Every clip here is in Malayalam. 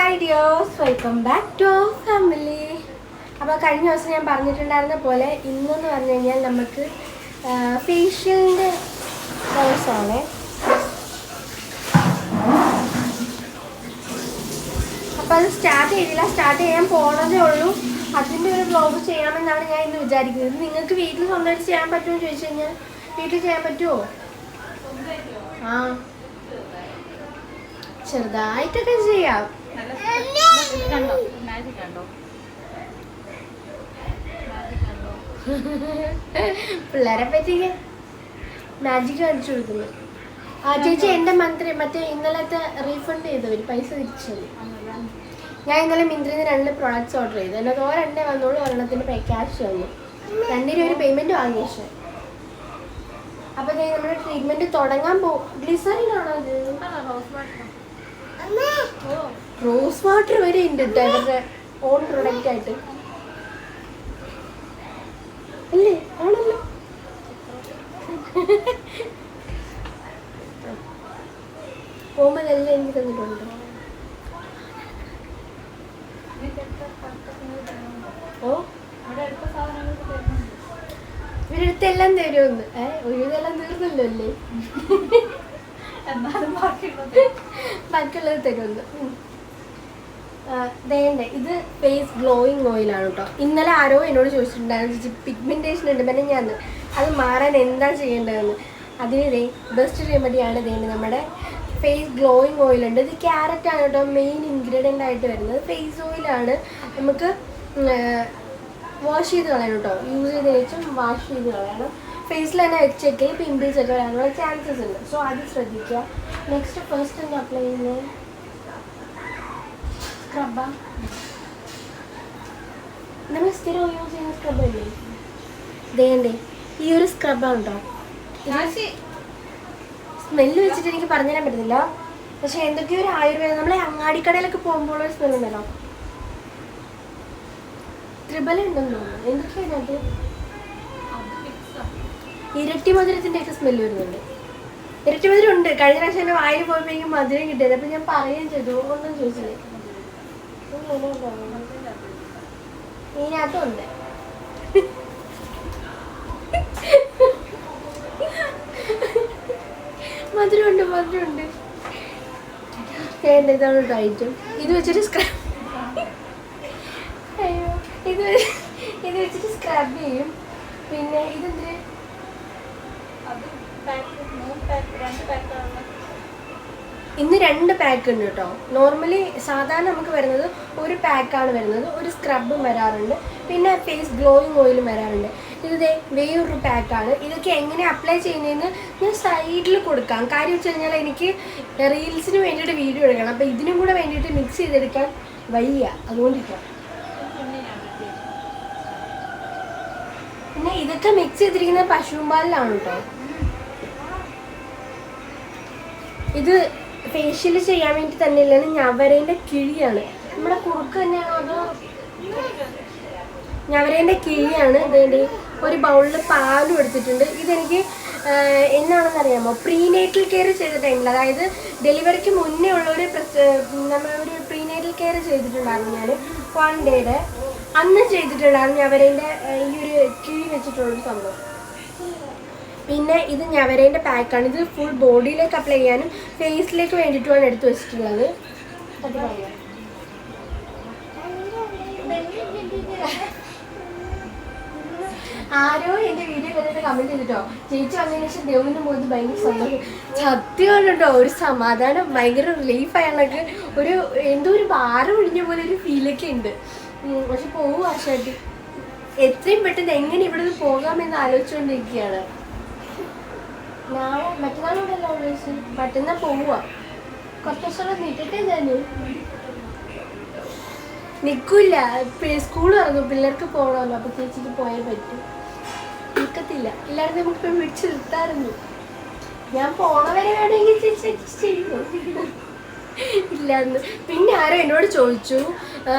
Hi dears, welcome back to our family. അപ്പോൾ കഴിഞ്ഞ ദിവസം ഞാൻ പറഞ്ഞിട്ടുണ്ടായിരുന്ന പോലെ ഇന്നെന്ന് പറഞ്ഞു കഴിഞ്ഞാൽ നമുക്ക് ഫേഷ്യലിൻ്റെ കോഴ്സാണ്. അപ്പോൾ അത് സ്റ്റാർട്ട് ചെയ്തില്ല, സ്റ്റാർട്ട് ചെയ്യാൻ പോണതേ ഉള്ളൂ. അതിൻ്റെ ഒരു വ്ലോഗ് ചെയ്യാമെന്നാണ് ഞാൻ ഇന്ന് വിചാരിക്കുന്നത്. നിങ്ങൾക്ക് വീട്ടിൽ സ്വന്തമായിട്ട് ചെയ്യാൻ പറ്റുമോ ചോദിച്ചു കഴിഞ്ഞാൽ വീട്ടിൽ ചെയ്യാൻ പറ്റുമോ? ആ, ചെറുതായിട്ടൊക്കെ ചെയ്യാം. പിള്ളേരെ പറ്റിക്ക് മാജിക് കാണിച്ചു കൊടുക്കുന്നു. ആ ചേച്ചി, എൻ്റെ മറ്റേ ഇന്നലത്തെ റീഫണ്ട് ചെയ്തവർ പൈസ തിരിച്ചത്. ഞാൻ ഇന്നലെ മിന്ത്രിന്ന് 2 പ്രോഡക്റ്റ്സ് ഓർഡർ ചെയ്തു. എന്നത് ഒരെണ്ണേ വന്നോളൂ, ഒരെണ്ണത്തിന് ക്യാഷ് വന്നു. 2 ഒരു പേയ്മെൻറ്റ് വാങ്ങിയ ശേഷം. അപ്പോൾ നമ്മുടെ ട്രീറ്റ്മെൻറ്റ് തുടങ്ങാൻ പോകും. ഗ്ലിസറിനാണോ അത്? റോസ് വാട്ടർ വരെ ഉണ്ട് കേട്ടോ അവരുടെ ഓൺ പ്രൊഡക്റ്റ് ആയിട്ട്. അല്ലേ? ആണല്ലോ. ഓമലെല്ലാം എനിക്ക് തന്നിട്ടുണ്ട്. ഓ, ഇവരെടുത്തെല്ലാം തരുമെന്ന്. ഒഴിവെല്ലാം തീർന്നല്ലോ അല്ലേ? ബാക്കിയുള്ളത് തരുമെന്ന്. വേണ്ടേ, ഇത് ഫേസ് ഗ്ലോയിങ് ഓയിലാണ് കേട്ടോ. ഇന്നലെ ആരോ എന്നോട് ചോദിച്ചിട്ടുണ്ടായിരുന്നു, പിഗ്മെൻറ്റേഷൻ ഉണ്ട് പിന്നെ ഞാൻ അത് മാറാൻ എന്താ ചെയ്യേണ്ടതെന്ന്. അതിന് ബെസ്റ്റ് റെമഡിയാണ് നമ്മുടെ ഫേസ് ഗ്ലോയിങ് ഓയിലുണ്ട്. ഇത് ക്യാരറ്റാണ് കേട്ടോ മെയിൻ ഇൻഗ്രീഡിയൻ്റ് ആയിട്ട് വരുന്നത്. ഫേസ് ഓയിലാണ്. നമുക്ക് വാഷ് ചെയ്ത് കളയണം കേട്ടോ. യൂസ് ചെയ്തതിന് ശേഷം വാഷ് ചെയ്ത് കളയണം. ഫേസിൽ തന്നെ വെച്ചേക്ക് പിമ്പിൾസ് ഒക്കെ വരാനുള്ള ചാൻസസ് ഉണ്ട്. സോ അത് ശ്രദ്ധിക്കുക. നെക്സ്റ്റ് ഫസ്റ്റ് എന്താ അപ്ലൈ ചെയ്യുന്നത്? സ്ക്രബാ. നമ്മൾ സ്ഥിരം യൂസ് ചെയ്യുന്ന സ്ക്രബ് അല്ലേ? വേണ്ടേ, ഈ ഒരു സ്ക്രബാണ് കേട്ടോ. സ്മെല്ല് വെച്ചിട്ട് എനിക്ക് പറഞ്ഞുതരാൻ പറ്റുന്നില്ല, പക്ഷെ എന്തൊക്കെയോ ഒരു ആയുർവേദം, നമ്മളെ അങ്ങാടിക്കടയിലൊക്കെ പോകുമ്പോൾ ഒരു സ്മെൽ ഉണ്ടല്ലോ, ത്രിബല ഉണ്ടെന്ന് തോന്നുന്നു. എന്തൊക്കെയാണ് അത്? ഇരട്ടി മധുരത്തിൻ്റെ ഒക്കെ സ്മെല്ല് വരുന്നുണ്ട്. ഇരട്ടി മധുരം ഉണ്ട്. കഴിഞ്ഞ പ്രാവശ്യം എൻ്റെ വായിൽ പോയപ്പോഴേക്കും മധുരം കിട്ടിയത്. അപ്പം ഞാൻ പറയുകയും ചെയ്തു, ഒന്നും ചോദിച്ചില്ലേ. ഇതിനകത്തുണ്ട്. മധുരമുണ്ട്. ഇതാണ് കേട്ടോ ഐറ്റം. ഇത് വെച്ചിട്ട് ഇത് വെച്ചിട്ട് സ്ക്രബ് ചെയ്യും. പിന്നെ ഇതെന്തിന്? ഇന്ന് 2 പാക്ക് ഉണ്ട് കേട്ടോ. നോർമലി സാധാരണ നമുക്ക് വരുന്നത് ഒരു പാക്കാണ് വരുന്നത്. ഒരു സ്ക്രബും വരാറുണ്ട്, പിന്നെ ഫേസ് ഗ്ലോയിങ് ഓയിലും വരാറുണ്ട്. ഇത് വേറൊരു പാക്കാണ്. ഇതൊക്കെ എങ്ങനെ അപ്ലൈ ചെയ്യുന്നതെന്ന് ഞാൻ സൈഡിൽ കൊടുക്കാം. കാര്യം വെച്ച് കഴിഞ്ഞാൽ എനിക്ക് റീൽസിന് വേണ്ടിയിട്ട് വീഡിയോ എടുക്കണം. അപ്പോൾ ഇതിനും കൂടെ വേണ്ടിയിട്ട് മിക്സ് ചെയ്തെടുക്കാൻ വയ്യ, അതുകൊണ്ടിരിക്കാം. പിന്നെ ഇതൊക്കെ മിക്സ് ചെയ്തിരിക്കുന്നത് പശുമ്പാലിലാണ് കേട്ടോ. ഇത് ഫേഷ്യൽ ചെയ്യാൻ വേണ്ടി തന്നെ ഇല്ലാണ്, ഞവരേൻ്റെ കിഴിയാണ്. നമ്മുടെ കുറുക്ക് തന്നെയാണോ അതോ? ഞവരേൻ്റെ കിഴിയാണ്. ഇതേണ്ടി ഒരു ബൗളിൽ പാലും എടുത്തിട്ടുണ്ട്. ഇതെനിക്ക് എന്നാണെന്നറിയാമോ, പ്രീനേറ്റൽ കെയർ ചെയ്ത ടൈമിൽ, അതായത് ഡെലിവറിക്ക് മുന്നേ ഉള്ളൊരു നമ്മളൊരു പ്രീനേറ്റൽ കെയർ ചെയ്തിട്ടുണ്ടായിരുന്നു ഞാൻ 1 ഡേയുടെ. അന്ന് ചെയ്തിട്ടുണ്ടായിരുന്നു ഞവരേൻ്റെ ഈ ഒരു കിഴി വെച്ചിട്ടുള്ളൊരു സംഭവം. പിന്നെ ഇത് ഞവരേൻ്റെ പാക്കാണ്. ഇത് ഫുൾ ബോഡിയിലേക്ക് അപ്ലൈ ചെയ്യാനും ഫേസിലേക്ക് വേണ്ടിയിട്ടുമാണ് എടുത്ത് വെച്ചിട്ടുള്ളത്. ആരോ എൻ്റെ വീഡിയോ കണ്ടിട്ട് കമൻറ്റ് ചെയ്തിട്ടോ, ചേച്ചി വന്നതിന് ശേഷം ദേവിൻ്റെ മുഖത്ത് ഭയങ്കര സന്തോഷം. സത്യമാണ് കേട്ടോ, ഒരു സമാധാനം, ഭയങ്കര റിലീഫായണക്ക്. എന്തോ ഒരു ഭാരം ഒഴിഞ്ഞ പോലെ ഒരു ഫീലൊക്കെ ഉണ്ട്. പക്ഷെ പോവും ആശാട്ടി. എത്രയും പെട്ടെന്ന് എങ്ങനെ ഇവിടെ നിന്ന് പോകാമെന്ന് ആലോചിച്ചുകൊണ്ടിരിക്കുകയാണ്. മറ്റന്നാളുണ്ടല്ലോ ഓൾവേസ്. മറ്റന്നാൾ പോവുക. കുറച്ച് ദിവസം നിൽക്കട്ടെ. ഞാൻ നിൽക്കില്ല, സ്കൂൾ ഇറങ്ങും, പിള്ളേർക്ക് പോകണമല്ലോ. അപ്പോൾ ചേച്ചിക്ക് പോയാൽ പറ്റും. നിൽക്കത്തില്ല, ഇല്ലായിരുന്നു നമുക്ക് പിടിച്ച് നിർത്താറുണ്ട്. ഞാൻ പോണവരെ വേണമെങ്കിൽ ചേച്ചി ചെയ്യുന്നു. ഇല്ലാന്ന്. പിന്നെ ആരോ എന്നോട് ചോദിച്ചു,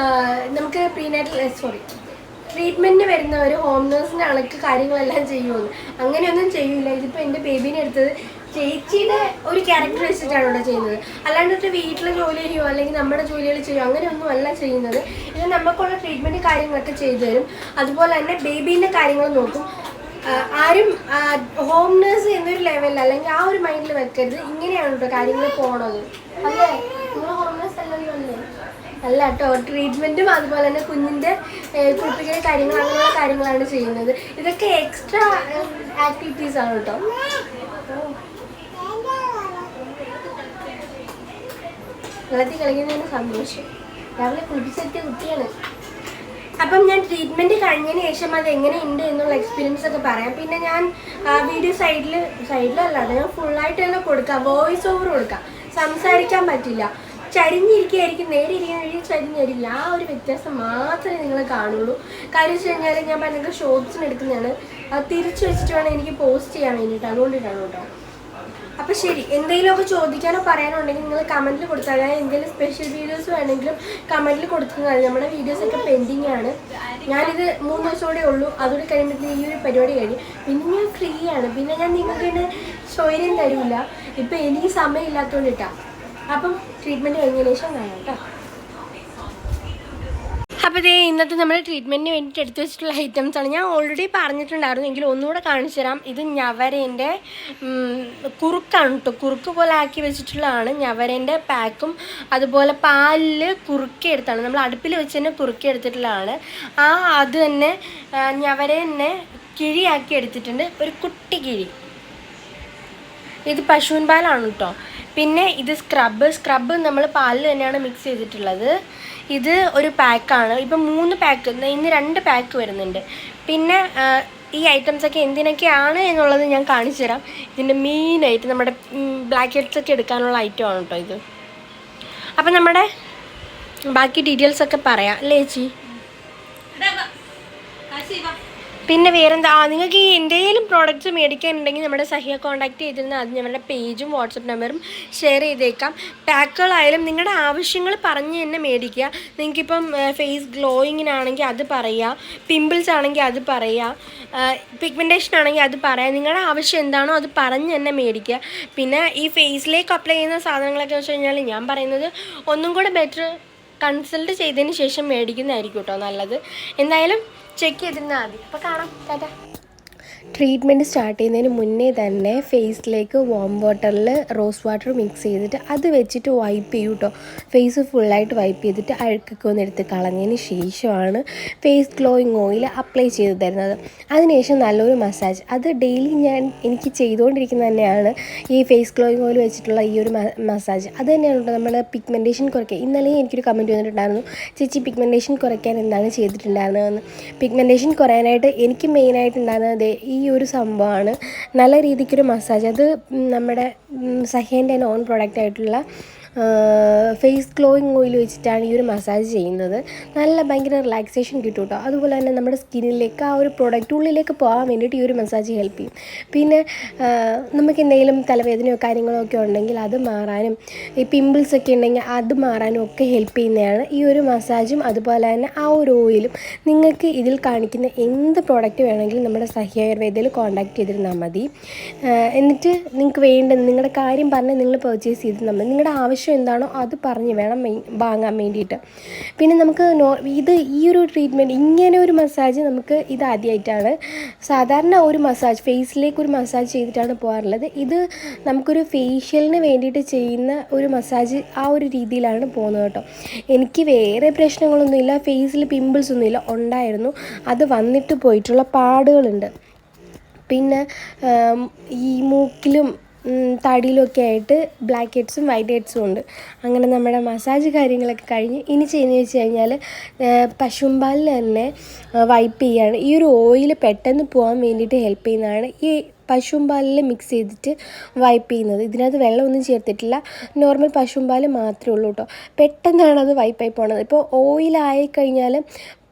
നമുക്ക് ട്രീറ്റ്മെൻറ്റിന് വരുന്നവർ ഹോം നേഴ്സിൻ്റെ അണക്ക് കാര്യങ്ങളെല്ലാം ചെയ്യുമെന്ന്. അങ്ങനെയൊന്നും ചെയ്യില്ല. ഇതിപ്പോൾ എൻ്റെ ബേബീനെ എടുത്തത് ചേച്ചിയുടെ ഒരു ക്യാരക്ടർ വെച്ചിട്ടാണ് ഇവിടെ ചെയ്യുന്നത്. അല്ലാണ്ട് വീട്ടിലെ ജോലി ചെയ്യുമോ അല്ലെങ്കിൽ നമ്മുടെ ജോലികൾ ചെയ്യുമോ അങ്ങനെയൊന്നും അല്ല ചെയ്യുന്നത്. ഇത് നമുക്കുള്ള ട്രീറ്റ്മെൻറ്റ് കാര്യങ്ങളൊക്കെ ചെയ്തു തരും. അതുപോലെ തന്നെ ബേബീൻ്റെ കാര്യങ്ങൾ നോക്കും. ആരും ഹോം നേഴ്സ് എന്നൊരു ലെവലിൽ അല്ലെങ്കിൽ ആ ഒരു മൈൻഡിൽ വെക്കരുത്. ഇങ്ങനെയാണ് കേട്ടോ കാര്യങ്ങൾ പോണത്. അല്ലേ, നിങ്ങൾ ഹോം നേഴ്സ് അല്ലല്ലോ അല്ലേ? അല്ല കേട്ടോ, ട്രീറ്റ്മെൻറ്റും അതുപോലെ തന്നെ കുഞ്ഞിൻ്റെ കുളിപ്പിക്കൽ കാര്യങ്ങൾ അങ്ങനെയുള്ള കാര്യങ്ങളാണ് ചെയ്യുന്നത്. ഇതൊക്കെ എക്സ്ട്രാ ആക്ടിവിറ്റീസാണ് കേട്ടോ. വെള്ളത്തിൽ കളിക്കുന്നതിന് സന്തോഷം. രാവിലെ കുളിപ്പിച്ചെത്തിയ കുട്ടിയാണ്. അപ്പം ഞാൻ ട്രീറ്റ്മെൻറ്റ് കഴിഞ്ഞതിന് ശേഷം അത് എങ്ങനെയുണ്ട് എന്നുള്ള എക്സ്പീരിയൻസ് ഒക്കെ പറയാം. പിന്നെ ഞാൻ വീഡിയോ സൈഡിലല്ലാതെ ഞാൻ ഫുള്ളായിട്ട് തന്നെ കൊടുക്കാം, വോയിസ് ഓവർ കൊടുക്കാം. സംസാരിക്കാൻ പറ്റില്ല, ചരിഞ്ഞിരിക്കുകയായിരിക്കും, നേരെ ഇരിക്കുന്ന ചരിഞ്ഞിരിക്കില്ല. ആ ഒരു വ്യത്യാസം മാത്രമേ നിങ്ങൾ കാണുള്ളൂ. കാര്യം വെച്ച് കഴിഞ്ഞാൽ ഞാൻ ഭയങ്കര ഷോർട്സിന് എടുക്കുന്നതാണ്. അത് തിരിച്ചു വെച്ചിട്ട് വേണം എനിക്ക് പോസ്റ്റ് ചെയ്യാൻ വേണ്ടിയിട്ട്. അതുകൊണ്ടിട്ടാണ് കേട്ടോ. അപ്പോൾ ശരി, എന്തെങ്കിലുമൊക്കെ ചോദിക്കാനോ പറയാനോ ഉണ്ടെങ്കിൽ നിങ്ങൾ കമൻറ്റിൽ കൊടുത്താൽ ഞാൻ എന്തെങ്കിലും സ്പെഷ്യൽ വീഡിയോസ് വേണമെങ്കിലും കമൻറ്റിൽ കൊടുക്കുന്നതാണ്. നമ്മുടെ വീഡിയോസൊക്കെ പെൻഡിങ് ആണ്. ഞാനിത് 3 ദിവസത്തോടെ ഉള്ളൂ. അതുകൂടി കഴിയുമ്പോഴത്തേക്കും ഈ ഒരു പരിപാടി കഴിയും. പിന്നെ ഞാൻ ഫ്രീ ആണ്. പിന്നെ ഞാൻ നിങ്ങൾക്ക് തന്നെ സൗകര്യം തരില്ല. ഇപ്പം എനിക്ക് സമയമില്ലാത്തതുകൊണ്ടിട്ടാണ്. അപ്പം ട്രീറ്റ്മെൻറ്റ് കഴിഞ്ഞതിന് ശേഷം കാണാം കേട്ടോ. അപ്പോൾ ഇതേ ഇന്നത്തെ നമ്മുടെ ട്രീറ്റ്മെൻറ്റിന് വേണ്ടിയിട്ട് എടുത്തു വെച്ചിട്ടുള്ള ഐറ്റംസാണ്. ഞാൻ ഓൾറെഡി പറഞ്ഞിട്ടുണ്ടായിരുന്നു, എങ്കിലും ഒന്നുകൂടെ കാണിച്ചു തരാം. ഇത് ഞവരേൻ്റെ കുറുക്കാണ് കേട്ടോ. കുറുക്ക് പോലെ ആക്കി വെച്ചിട്ടുള്ളതാണ്. ഞവരേൻ്റെ പാക്കും അതുപോലെ പാലിൽ കുറുക്കിയെടുത്താണ്. നമ്മൾ അടുപ്പിൽ വെച്ച് തന്നെ കുറുക്കിയെടുത്തിട്ടുള്ളതാണ്. അത് തന്നെ ഞവര തന്നെ കിഴിയാക്കി എടുത്തിട്ടുണ്ട്. ഒരു കുട്ടി കിഴി. ഇത് പശുവിൻ പാലാണ് കേട്ടോ. പിന്നെ ഇത് സ്ക്രബ് നമ്മൾ പാലിൽ തന്നെയാണ് മിക്സ് ചെയ്തിട്ടുള്ളത്. ഇത് ഒരു പാക്കാണ്. ഇപ്പം 3 പാക്ക്, ഇന്ന് 2 പാക്ക് വരുന്നുണ്ട്. പിന്നെ ഈ ഐറ്റംസൊക്കെ എന്തിനൊക്കെയാണ് എന്നുള്ളത് ഞാൻ കാണിച്ചു തരാം. ഇതിൻ്റെ മെയിനായിട്ട് നമ്മുടെ ബ്ലാക്ക് ഹെഡ്സൊക്കെ എടുക്കാനുള്ള ഐറ്റമാണ് കേട്ടോ ഇത്. അപ്പം നമ്മുടെ ബാക്കി ഡീറ്റെയിൽസൊക്കെ പറയാം അല്ലേ ചേച്ചി? പിന്നെ വേറെന്താ, നിങ്ങൾക്ക് ഈ എന്തെങ്കിലും പ്രോഡക്റ്റ്സ് മേടിക്കാനുണ്ടെങ്കിൽ നമ്മുടെ സഹിയെ കോൺടാക്ട് ചെയ്തിരുന്നാൽ അത് ഞങ്ങളുടെ പേജും വാട്സപ്പ് നമ്പറും ഷെയർ ചെയ്തേക്കാം. പാക്കുകളായാലും നിങ്ങളുടെ ആവശ്യങ്ങൾ പറഞ്ഞ് തന്നെ മേടിക്കുക. നിങ്ങൾക്കിപ്പം ഫേസ് ഗ്ലോയിങ്ങിനാണെങ്കിൽ അത് പറയുക, പിമ്പിൾസ് ആണെങ്കിൽ അത് പറയുക, പിഗ്മെൻറ്റേഷൻ ആണെങ്കിൽ അത് പറയാം. നിങ്ങളുടെ ആവശ്യം എന്താണോ അത് പറഞ്ഞ് തന്നെ മേടിക്കുക. പിന്നെ ഈ ഫേസിലേക്ക് അപ്ലൈ ചെയ്യുന്ന സാധനങ്ങളൊക്കെ വെച്ച് കഴിഞ്ഞാൽ ഞാൻ പറയുന്നത് ഒന്നും കൂടെ ബെറ്റർ കൺസൾട്ട് ചെയ്തതിന് ശേഷം മേടിക്കുന്നതായിരിക്കും കേട്ടോ നല്ലത്. എന്തായാലും ചെക്ക് ചെയ്തിരുന്നാൽ മതി. അപ്പോൾ കാണാം, ടാറ്റാ. ട്രീറ്റ്മെൻറ്റ് സ്റ്റാർട്ട് ചെയ്യുന്നതിന് മുന്നേ തന്നെ ഫേസിലേക്ക് വാം വാട്ടറിൽ റോസ് വാട്ടർ മിക്സ് ചെയ്തിട്ട് അത് വെച്ചിട്ട് വൈപ്പ് ചെയ്യും കേട്ടോ. ഫേസ് ഫുള്ളായിട്ട് വൈപ്പ് ചെയ്തിട്ട് അഴുക്കൊക്കെ ഒന്ന് എടുത്ത് കളഞ്ഞതിന് ശേഷമാണ് ഫേസ് ഗ്ലോയിങ് ഓയിൽ അപ്ലൈ ചെയ്ത് തരുന്നത്. അതിനുശേഷം നല്ലൊരു മസാജ്, അത് ഡെയിലി എനിക്ക് ചെയ്തുകൊണ്ടിരിക്കുന്നത് തന്നെയാണ്. ഈ ഫേസ് ഗ്ലോയിങ് ഓയിൽ വെച്ചിട്ടുള്ള ഈ ഒരു മസാജ് അത് തന്നെയാണ് കേട്ടോ നമ്മൾ പിഗ്മെൻറ്റേഷൻ കുറയ്ക്കുക. ഇന്നലെ എനിക്കൊരു കമൻറ്റ് വന്നിട്ടുണ്ടായിരുന്നു, ചേച്ചി പിഗ്മെൻറ്റേഷൻ കുറയ്ക്കാൻ എന്താണ് ചെയ്തിട്ടുണ്ടായിരുന്നതെന്ന്. പിഗ്മെൻറ്റേഷൻ കുറയാനായിട്ട് എനിക്ക് മെയിനായിട്ടുണ്ടായിരുന്നത് ഈ ഒരു സംഭവമാണ്. നല്ല രീതിക്കൊരു മസാജ്, അത് നമ്മുടെ സഹേൻ്റെ നോൺ പ്രോഡക്റ്റ് ആയിട്ടുള്ള ഫേസ് ഗ്ലോയിങ് ഓയിൽ വെച്ചിട്ടാണ് ഈ ഒരു മസാജ് ചെയ്യുന്നത്. ഭയങ്കര റിലാക്സേഷൻ കിട്ടും കേട്ടോ. അതുപോലെ തന്നെ നമ്മുടെ സ്കിന്നിലേക്ക് ആ ഒരു പ്രൊഡക്റ്റ് ഉള്ളിലേക്ക് പോകാൻ വേണ്ടിയിട്ട് ഈ ഒരു മസാജ് ഹെൽപ്പ് ചെയ്യും. പിന്നെ നമുക്ക് എന്തെങ്കിലും തലവേദനയോ കാര്യങ്ങളോ ഒക്കെ ഉണ്ടെങ്കിൽ അത് മാറാനും, ഈ പിമ്പിൾസ് ഒക്കെ ഉണ്ടെങ്കിൽ അത് മാറാനും ഒക്കെ ഹെൽപ്പ് ചെയ്യുന്നതാണ് ഈ ഒരു മസാജും അതുപോലെ തന്നെ ആ ഒരു ഓയിലും. നിങ്ങൾക്ക് ഇതിൽ കാണിക്കുന്ന എന്ത് പ്രോഡക്റ്റ് വേണമെങ്കിലും നമ്മുടെ സഹി ആയുർവേദയിൽ കോൺടാക്ട് ചെയ്തിരുന്നാൽ മതി. എന്നിട്ട് നിങ്ങൾക്ക് വേണ്ടത് നിങ്ങളുടെ കാര്യം പറഞ്ഞ് നിങ്ങൾ പർച്ചേസ് ചെയ്തിരുന്നാൽ മതി. നിങ്ങളുടെ ആവശ്യം എന്താണോ അത് പറഞ്ഞ് വേണം വാങ്ങാൻ വേണ്ടിയിട്ട്. പിന്നെ നമുക്ക് ഈ ഒരു ട്രീറ്റ്മെൻറ്റ്, ഇങ്ങനെ ഒരു മസാജ് നമുക്ക് ഇത് ആദ്യമായിട്ടാണ്. സാധാരണ ഒരു മസാജ് ഫേസിലേക്ക് ഒരു മസാജ് ചെയ്തിട്ടാണ് പോകാറുള്ളത്. ഇത് നമുക്കൊരു ഫേഷ്യലിന് വേണ്ടിയിട്ട് ചെയ്യുന്ന ഒരു മസാജ് ആ ഒരു രീതിയിലാണ് പോകുന്നത് കേട്ടോ. എനിക്ക് വേറെ പ്രശ്നങ്ങളൊന്നുമില്ല, ഫേസിൽ പിമ്പിൾസ് ഒന്നുമില്ല, ഉണ്ടായിരുന്നു, അത് വന്നിട്ട് പോയിട്ടുള്ള പാടുകളുണ്ട്. പിന്നെ ഈ മൂക്കിലും തടിയിലൊക്കെ ആയിട്ട് ബ്ലാക്ക് ഹെഡ്സും വൈറ്റ് ഹെഡ്സും ഉണ്ട്. അങ്ങനെ നമ്മുടെ മസാജ് കാര്യങ്ങളൊക്കെ കഴിഞ്ഞ് ഇനി ചെയ്യുന്നത് വെച്ച് കഴിഞ്ഞാൽ പശുമ്പാലിൽ തന്നെ വൈപ്പ് ചെയ്യുകയാണ്. ഈ ഒരു ഓയിൽ പെട്ടെന്ന് പോകാൻ വേണ്ടിയിട്ട് ഹെൽപ്പ് ചെയ്യുന്നതാണ് ഈ പശുമ്പാലിൽ മിക്സ് ചെയ്തിട്ട് വൈപ്പ് ചെയ്യുന്നത്. ഇതിനകത്ത് വെള്ളമൊന്നും ചേർത്തിട്ടില്ല, നോർമൽ പശുമ്പാൽ മാത്രമേ ഉള്ളൂ കേട്ടോ. പെട്ടെന്നാണ് അത് വൈപ്പായി പോണത്. ഇപ്പോൾ ഓയിലായി കഴിഞ്ഞാൽ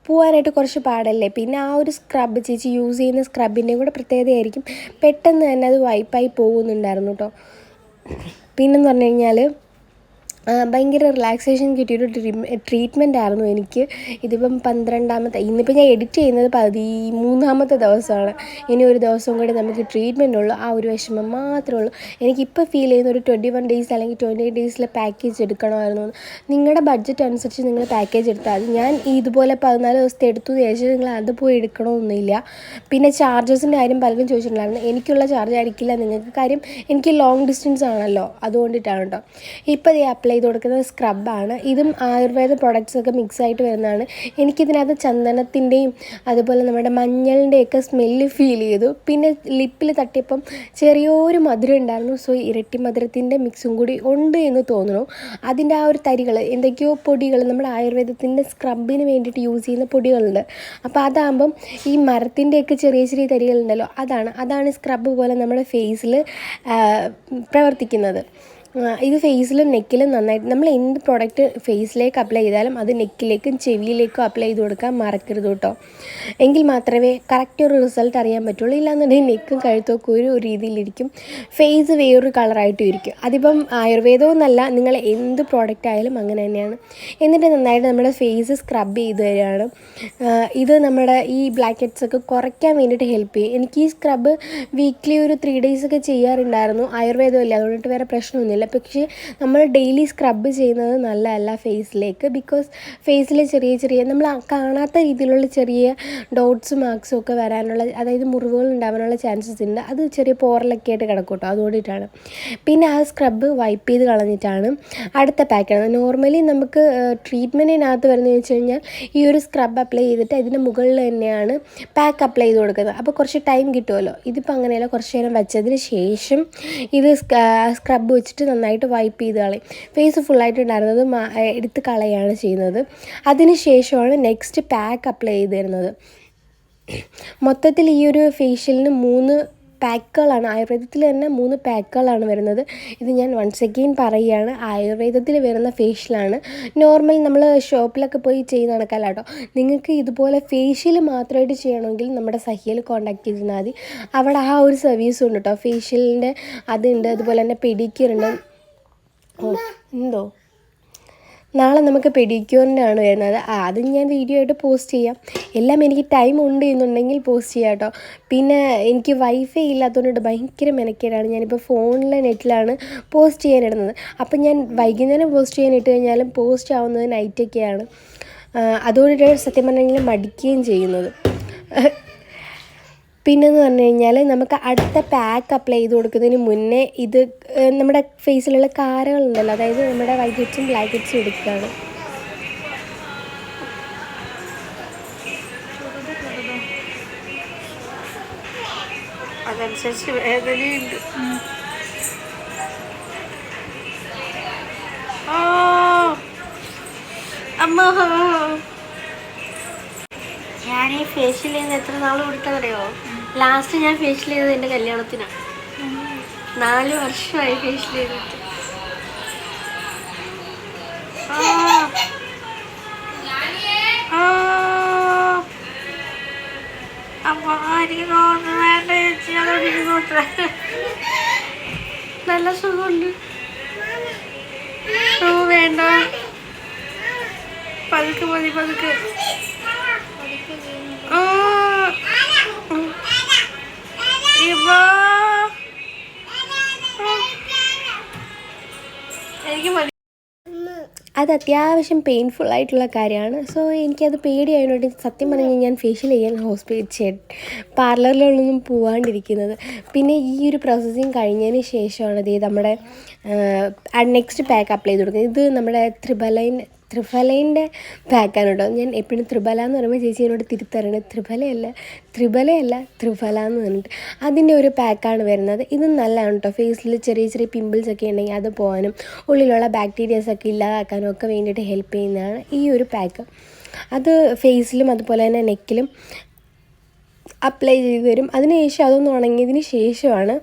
പോകാനായിട്ട് കുറച്ച് പാടല്ലേ. പിന്നെ ആ ഒരു സ്ക്രബ് ചേച്ചി യൂസ് ചെയ്യുന്ന സ്ക്രബിൻ്റെയും കൂടെ പ്രത്യേകതയായിരിക്കും, പെട്ടെന്ന് തന്നെ അത് വൈപ്പായി പോകുന്നുണ്ടായിരുന്നു കേട്ടോ. പിന്നെന്ന് പറഞ്ഞു കഴിഞ്ഞാൽ ഭയങ്കര റിലാക്സേഷൻ കിട്ടിയൊരു ട്രീറ്റ്മെൻ്റ് ആയിരുന്നു എനിക്ക്. ഇതിപ്പം 12ാമത്തെ, ഇന്നിപ്പോൾ ഞാൻ എഡിറ്റ് ചെയ്യുന്നത് 13ാമത്തെ ദിവസമാണ്. ഇനി ഒരു ദിവസം കൂടി നമുക്ക് ട്രീറ്റ്മെൻ്റ് ഉള്ളൂ. ആ ഒരു വിഷമം മാത്രമേ ഉള്ളൂ. എനിക്കിപ്പോൾ ഫീൽ ചെയ്യുന്ന ഒരു 21 ഡേയ്സ് അല്ലെങ്കിൽ 28 ഡേയ്സിലെ പാക്കേജ് എടുക്കണമായിരുന്നു. നിങ്ങളുടെ ബഡ്ജറ്റ് അനുസരിച്ച് നിങ്ങൾ പാക്കേജ് എടുത്താൽ മതി. ഞാൻ ഇതുപോലെ 14 ദിവസത്തെ എടുത്തു വിചാരിച്ചാൽ നിങ്ങൾ അത് പോയി എടുക്കണമെന്നില്ല. പിന്നെ ചാർജസിൻ്റെ കാര്യം പലരും ചോദിച്ചിട്ടുണ്ടായിരുന്നു. എനിക്കുള്ള ചാർജ് ആയിരിക്കില്ല നിങ്ങൾക്ക്. കാര്യം എനിക്ക് ലോങ് ഡിസ്റ്റൻസ് ആണല്ലോ, അതുകൊണ്ടിട്ടാണ് കേട്ടോ. ഇപ്പോൾ ഇത് അപ്ലൈ ചെയ്ത് കൊടുക്കുന്നത് സ്ക്രബാണ്. ഇതും ആയുർവേദ പ്രൊഡക്ട്സൊക്കെ മിക്സായിട്ട് വരുന്നതാണ്. എനിക്കിതിനകത്ത് ചന്ദനത്തിൻ്റെയും അതുപോലെ നമ്മുടെ മഞ്ഞളിൻ്റെയൊക്കെ സ്മെല്ല് ഫീൽ ചെയ്തു. പിന്നെ ലിപ്പിൽ തട്ടിയപ്പം ചെറിയൊരു മധുരം ഉണ്ടായിരുന്നു. സോ ഇരട്ടി മധുരത്തിൻ്റെ മിക്സും കൂടി ഉണ്ട് എന്ന് തോന്നുന്നു. അതിൻ്റെ ആ ഒരു തരികൾ, എന്തൊക്കെയോ പൊടികൾ, നമ്മുടെ ആയുർവേദത്തിൻ്റെ സ്ക്രബിന് വേണ്ടിയിട്ട് യൂസ് ചെയ്യുന്ന പൊടികളുണ്ട്. അപ്പോൾ അതാകുമ്പം ഈ മരത്തിൻ്റെയൊക്കെ ചെറിയ ചെറിയ തരികളുണ്ടല്ലോ, അതാണ് സ്ക്രബ് പോലെ നമ്മുടെ ഫേസിൽ പ്രവർത്തിക്കുന്നത്. ഇത് ഫേസിലും നെക്കിലും നന്നായിട്ട്, നമ്മൾ എന്ത് പ്രോഡക്റ്റ് ഫേസിലേക്ക് അപ്ലൈ ചെയ്താലും അത് നെക്കിലേക്കും ചെവിയിലേക്കും അപ്ലൈ ചെയ്ത് കൊടുക്കാൻ മറക്കരുത് കേട്ടോ. എങ്കിൽ മാത്രമേ കറക്റ്റ് ഒരു റിസൾട്ട് അറിയാൻ പറ്റുള്ളൂ. ഇല്ലാന്നുണ്ടെങ്കിൽ നെക്കും കഴുത്തൊക്കെ ഒരു രീതിയിലിരിക്കും, ഫേസ് വേറൊരു കളറായിട്ടും ഇരിക്കും. അതിപ്പം ആയുർവേദമെന്നല്ല, നിങ്ങൾ എന്ത് പ്രോഡക്റ്റ് ആയാലും അങ്ങനെ തന്നെയാണ്. എന്നിട്ട് നന്നായിട്ട് നമ്മുടെ ഫേസ് സ്ക്രബ് ചെയ്ത് തരികയാണ്. ഇത് നമ്മുടെ ഈ ബ്ലാക്ക് ഹെഡ്സൊക്കെ കുറയ്ക്കാൻ വേണ്ടിയിട്ട് ഹെൽപ്പ് ചെയ്യും. എനിക്ക് ഈ സ്ക്രബ് വീക്ക്ലി ഒരു 3 ഡേയ്സൊക്കെ ചെയ്യാറുണ്ടായിരുന്നു. ആയുർവേദമില്ല, അതുകൊണ്ടിട്ട് വേറെ പ്രശ്നമൊന്നുമില്ല. പക്ഷേ നമ്മൾ ഡെയിലി സ്ക്രബ് ചെയ്യുന്നത് നല്ലതല്ല ഫേസിലേക്ക്. ബിക്കോസ് ഫേസിൽ ചെറിയ നമ്മൾ കാണാത്ത രീതിയിലുള്ള ചെറിയ ഡോട്ട്സും മാർക്സും ഒക്കെ വരാനുള്ള, അതായത് മുറിവുകൾ ഉണ്ടാവാനുള്ള ചാൻസസ് ഉണ്ട്. അത് ചെറിയ പോറലൊക്കെ ആയിട്ട് കിടക്കും കേട്ടോ, അതുകൊണ്ടിട്ടാണ്. പിന്നെ ആ സ്ക്രബ് വൈപ്പ് ചെയ്ത് കളഞ്ഞിട്ടാണ് അടുത്ത പാക്കാണ്. നോർമലി നമുക്ക് ട്രീറ്റ്മെൻറ്റിനകത്ത് വരുന്നതെന്ന് വെച്ച് കഴിഞ്ഞാൽ ഈ ഒരു സ്ക്രബ് അപ്ലൈ ചെയ്തിട്ട് ഇതിൻ്റെ മുകളിൽ തന്നെയാണ് പാക്ക് അപ്ലൈ ചെയ്ത് കൊടുക്കുന്നത്. അപ്പോൾ കുറച്ച് ടൈം കിട്ടുമല്ലോ. ഇതിപ്പോൾ അങ്ങനെയല്ല, കുറച്ച് നേരം വെച്ചതിന് ശേഷം ഇത് സ്ക്രബ് വെച്ചിട്ട് നന്നായിട്ട് വൈപ്പ് ചെയ്ത് കളയും. ഫേസ് ഫുള്ളായിട്ട് ഉണ്ടായിരുന്നത് എടുത്ത് കളയാണ് ചെയ്യുന്നത്. അതിന് ശേഷമാണ് നെക്സ്റ്റ് പാക്ക് അപ്ലൈ ചെയ്ത് തരുന്നത്. മൊത്തത്തിൽ ഈ ഒരു ഫേഷ്യലിന് 3 പാക്കുകളാണ്, ആയുർവേദത്തിൽ തന്നെ 3 പാക്കുകളാണ് വരുന്നത്. ഇത് ഞാൻ വൺസ് അഗെയിൻ പറയുകയാണ്, ആയുർവേദത്തിൽ വരുന്ന ഫേഷ്യലാണ്. നോർമൽ നമ്മൾ ഷോപ്പിലൊക്കെ പോയി ചെയ്യുന്ന കണക്കല്ല കേട്ടോ. നിങ്ങൾക്ക് ഇതുപോലെ ഫേഷ്യൽ മാത്രമായിട്ട് ചെയ്യണമെങ്കിൽ നമ്മുടെ സഹിയിൽ കോൺടാക്ട് ചെയ്തിരുന്നാൽ മതി. അവിടെ ആ ഒരു സർവീസും ഉണ്ട് കേട്ടോ. ഫേഷ്യലിൻ്റെ അതുണ്ട്, അതുപോലെ തന്നെ പെഡിക്യൂർ ഉണ്ട്. എന്തോ നാളെ നമുക്ക് പെഡിക്യൂറിൻ്റെ ആണ് വരുന്നത്. അത് ഞാൻ വീഡിയോ ആയിട്ട് പോസ്റ്റ് ചെയ്യാം. എല്ലാം എനിക്ക് ടൈം ഉണ്ട് എന്നുണ്ടെങ്കിൽ പോസ്റ്റ് ചെയ്യാം കേട്ടോ. പിന്നെ എനിക്ക് വൈഫൈ ഇല്ലാത്തതുകൊണ്ട് ഭയങ്കര മെനക്കേടാണ്. ഞാനിപ്പോൾ ഫോണിലെ നെറ്റിലാണ് പോസ്റ്റ് ചെയ്യാനിടുന്നത്. അപ്പം ഞാൻ വൈകുന്നേരം പോസ്റ്റ് ചെയ്യാൻ ഇട്ട് കഴിഞ്ഞാലും പോസ്റ്റ് ആവുന്നത് നൈറ്റൊക്കെയാണ്. അതുകൊണ്ടിട്ട് സത്യം പറഞ്ഞെങ്കിൽ മടിക്കുകയും ചെയ്യുന്നത്. പിന്നെന്ന് പറഞ്ഞു കഴിഞ്ഞാൽ നമുക്ക് അടുത്ത പാക്ക് അപ്ലൈ ചെയ്ത് കൊടുക്കുന്നതിന് മുന്നേ ഇത് നമ്മുടെ ഫേസിലുള്ള കാരകളുണ്ടല്ലോ, അതായത് നമ്മുടെ വൈറ്റ് ഹെഡ്സും ബ്ലാക്ക് ഹെഡ്സും എടുക്കുകയാണ്. അതനുസരിച്ച് വേദനയുണ്ട്. ഞാൻ ഈ ഫേഷ്യൽ ചെയ്ത് എത്ര നാൾ കൊടുക്കാന്നറിയോ? ലാസ്റ്റ് ഞാൻ ഫേഷ്യൽ ചെയ്തത് എൻ്റെ കല്യാണത്തിനാണ്. 4 വർഷമായി ഫേഷ്യൽ ചെയ്തിട്ട്. അപ്പൊ എനിക്ക് തോന്നുന്നു വേണ്ട ചേച്ചി, അതോട്ട് നല്ല സുഖമുണ്ട്. വേണ്ട, പതുക്കെ മതി, പതുക്കെ. എനിക്ക് മതി. അത് അത്യാവശ്യം പെയിൻഫുൾ ആയിട്ടുള്ള കാര്യമാണ്. സോ എനിക്കത് പേടിയായതുകൊണ്ട് സത്യം പറഞ്ഞു കഴിഞ്ഞാൽ ഞാൻ ഫേഷ്യൽ ചെയ്യാൻ പാർലറിലൊന്നും പോകാണ്ടിരിക്കുന്നത്. പിന്നെ ഈ ഒരു പ്രോസസ്സിങ് കഴിഞ്ഞതിന് ശേഷമാണ് ഇത് നമ്മുടെ നെക്സ്റ്റ് പാക്ക് അപ്ലൈ ചെയ്ത് കൊടുക്കുന്നത്. ഇത് നമ്മുടെ ത്രിഫലൈൻ്റെ പാക്കാണ് കേട്ടോ. ഞാൻ എപ്പോഴും ത്രിഫല എന്ന് പറയുമ്പോൾ ചേച്ചി എന്നോട് തിരുത്തറിയണത് ത്രിഫലയല്ല ത്രിഫല എന്ന് പറഞ്ഞിട്ട്. അതിൻ്റെ ഒരു പാക്കാണ് വരുന്നത്. ഇത് നല്ലതാണ് കേട്ടോ. ഫേസിൽ ചെറിയ പിമ്പിൾസ് ഒക്കെ ഉണ്ടെങ്കിൽ അത് പോകാനും ഉള്ളിലുള്ള ബാക്ടീരിയാസൊക്കെ ഇല്ലാതാക്കാനും ഒക്കെ വേണ്ടിയിട്ട് ഹെൽപ്പ് ചെയ്യുന്നതാണ് ഈ ഒരു പാക്ക്. അത് ഫേസിലും അതുപോലെ തന്നെ നെക്കിലും അപ്ലൈ ചെയ്ത് തരും. അതിനുശേഷം അതൊന്ന് ഉണങ്ങിയതിന് ശേഷമാണ്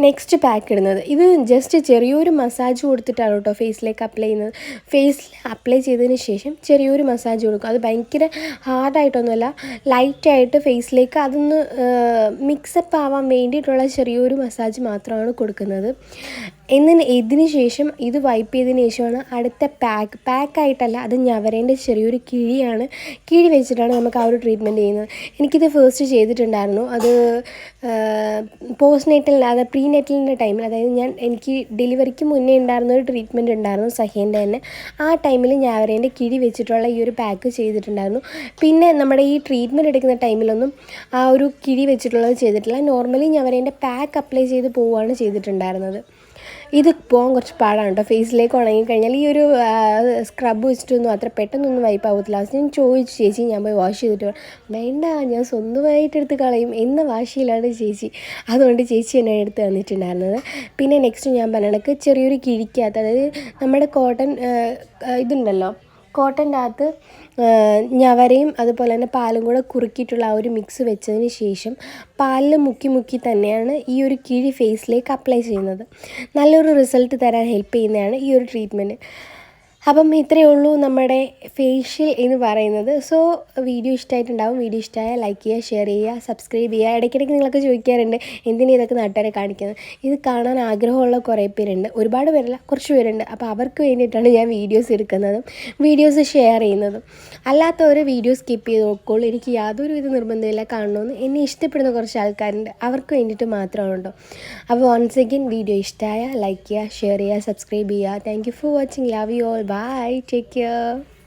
നെക്സ്റ്റ് പാക്ക് ഇടുന്നത്. ഇത് ജസ്റ്റ് ചെറിയൊരു മസാജ് കൊടുത്തിട്ടാണ് കേട്ടോ ഫേസിലേക്ക് അപ്ലൈ ചെയ്യുന്നത്. ഫേസിൽ അപ്ലൈ ചെയ്തതിന് ശേഷം ചെറിയൊരു മസാജ് കൊടുക്കും. അത് ഭയങ്കര ഹാർഡായിട്ടൊന്നുമല്ല, ലൈറ്റായിട്ട് ഫേസിലേക്ക് അതൊന്ന് മിക്സപ്പ് ആവാൻ വേണ്ടിയിട്ടുള്ള ചെറിയൊരു മസാജ് മാത്രമാണ് കൊടുക്കുന്നത്. ഇതിന് ശേഷം ഇത് വൈപ്പ് ചെയ്തതിന് ശേഷമാണ് അടുത്ത പാക്കായിട്ടല്ല, അത് ഞവരേൻ്റെ ചെറിയൊരു കിഴി വെച്ചിട്ടാണ് നമുക്ക് ആ ഒരു ട്രീറ്റ്മെൻറ്റ് ചെയ്യുന്നത്. എനിക്കിത് ഫസ്റ്റ് ചെയ്തിട്ടുണ്ടായിരുന്നു. അത് അത് പ്രീ നെറ്റലിൻ്റെ ടൈമിൽ, അതായത് എനിക്ക് ഡെലിവറിക്ക് മുന്നേ ഉണ്ടായിരുന്ന ഒരു ട്രീറ്റ്മെൻറ്റ് ഉണ്ടായിരുന്നു സഹേൻ്റെ തന്നെ. ആ ടൈമിൽ ഞവരേൻ്റെ കിഴി വെച്ചിട്ടുള്ള ഈ ഒരു പാക്ക് ചെയ്തിട്ടുണ്ടായിരുന്നു. പിന്നെ നമ്മുടെ ഈ ട്രീറ്റ്മെൻറ്റ് എടുക്കുന്ന ടൈമിലൊന്നും ആ ഒരു കിഴി വെച്ചിട്ടുള്ളത് ചെയ്തിട്ടില്ല. നോർമലി ഞവരേൻ്റെ പാക്ക് അപ്ലൈ ചെയ്ത് പോവുകയാണ് ചെയ്തിട്ടുണ്ടായിരുന്നത്. ഇത് പോകാൻ കുറച്ച് പാടാണ് കേട്ടോ. ഫേസിലേക്ക് ഉണങ്ങിക്കഴിഞ്ഞാൽ ഈ ഒരു സ്ക്രബ് വെച്ചിട്ടൊന്നും അത്ര പെട്ടെന്നൊന്നും വൈപ്പ് ആവത്തില്ല. ഞാൻ ചോദിച്ചു, ചേച്ചി ഞാൻ പോയി വാഷ് ചെയ്തിട്ട് വേണ്ട, ഞാൻ സ്വന്തമായിട്ട് എടുത്ത് കളയും എന്ന വാശിയിലാണ് ചേച്ചി. അതുകൊണ്ട് ചേച്ചി എന്നെ എടുത്ത് തന്നിട്ടുണ്ടായിരുന്നത്. പിന്നെ നെക്സ്റ്റ് ഞാൻ പറഞ്ഞ ചെറിയൊരു കിഴിക്കകത്ത്, അതായത് നമ്മുടെ കോട്ടൺ ഇതുണ്ടല്ലോ, കോട്ടൻ്റെ അകത്ത് ഞവരയും അതുപോലെ തന്നെ പാലും കൂടെ കുറുക്കിയിട്ടുള്ള ആ ഒരു മിക്സ് വെച്ചതിന് ശേഷം പാലിൽ മുക്കി തന്നെയാണ് ഈ ഒരു കിഴി ഫേസിലേക്ക് അപ്ലൈ ചെയ്യുന്നത്. നല്ലൊരു റിസൾട്ട് തരാൻ ഹെൽപ്പ് ചെയ്യുന്നതാണ് ഈ ഒരു ട്രീറ്റ്മെൻറ്റ്. അപ്പം ഇത്രയേ ഉള്ളൂ നമ്മുടെ ഫേഷ്യൽ എന്ന് പറയുന്നത്. സോ വീഡിയോ ഇഷ്ടമായിട്ടുണ്ടാവും. വീഡിയോ ഇഷ്ടമായാൽ ലൈക്ക് ചെയ്യുക, ഷെയർ ചെയ്യുക, സബ്സ്ക്രൈബ് ചെയ്യുക. ഇടയ്ക്കിടയ്ക്ക് നിങ്ങളൊക്കെ ചോദിക്കാറുണ്ട് എന്തിനാ ഇതൊക്കെ നാട്ടുകാരെ കാണിക്കുന്നത്. ഇത് കാണാൻ ആഗ്രഹമുള്ള കുറേ പേരുണ്ട്, ഒരുപാട് പേരല്ല, കുറച്ച് പേരുണ്ട്. അപ്പോൾ അവർക്ക് വേണ്ടിയിട്ടാണ് ഞാൻ വീഡിയോസ് എടുക്കുന്നതും വീഡിയോസ് ഷെയർ ചെയ്യുന്നതും. അല്ലാത്തവർ വീഡിയോ സ്കിപ്പ് ചെയ്ത് നോക്കുള്ളൂ. എനിക്ക് യാതൊരു വിധ നിർബന്ധമില്ല, കാണണമെന്ന്. എന്നെ ഇഷ്ടപ്പെടുന്ന കുറച്ച് ആൾക്കാരുണ്ട്, അവർക്ക് വേണ്ടിയിട്ട് മാത്രമാണ് കേട്ടോ. അപ്പോൾ വൺസ് അഗൈൻ വീഡിയോ ഇഷ്ടമായ ലൈക്ക് ചെയ്യുക, ഷെയർ ചെയ്യുക, സബ്സ്ക്രൈബ് ചെയ്യുക. Thank you for watching. Love you all. Bye. Take care.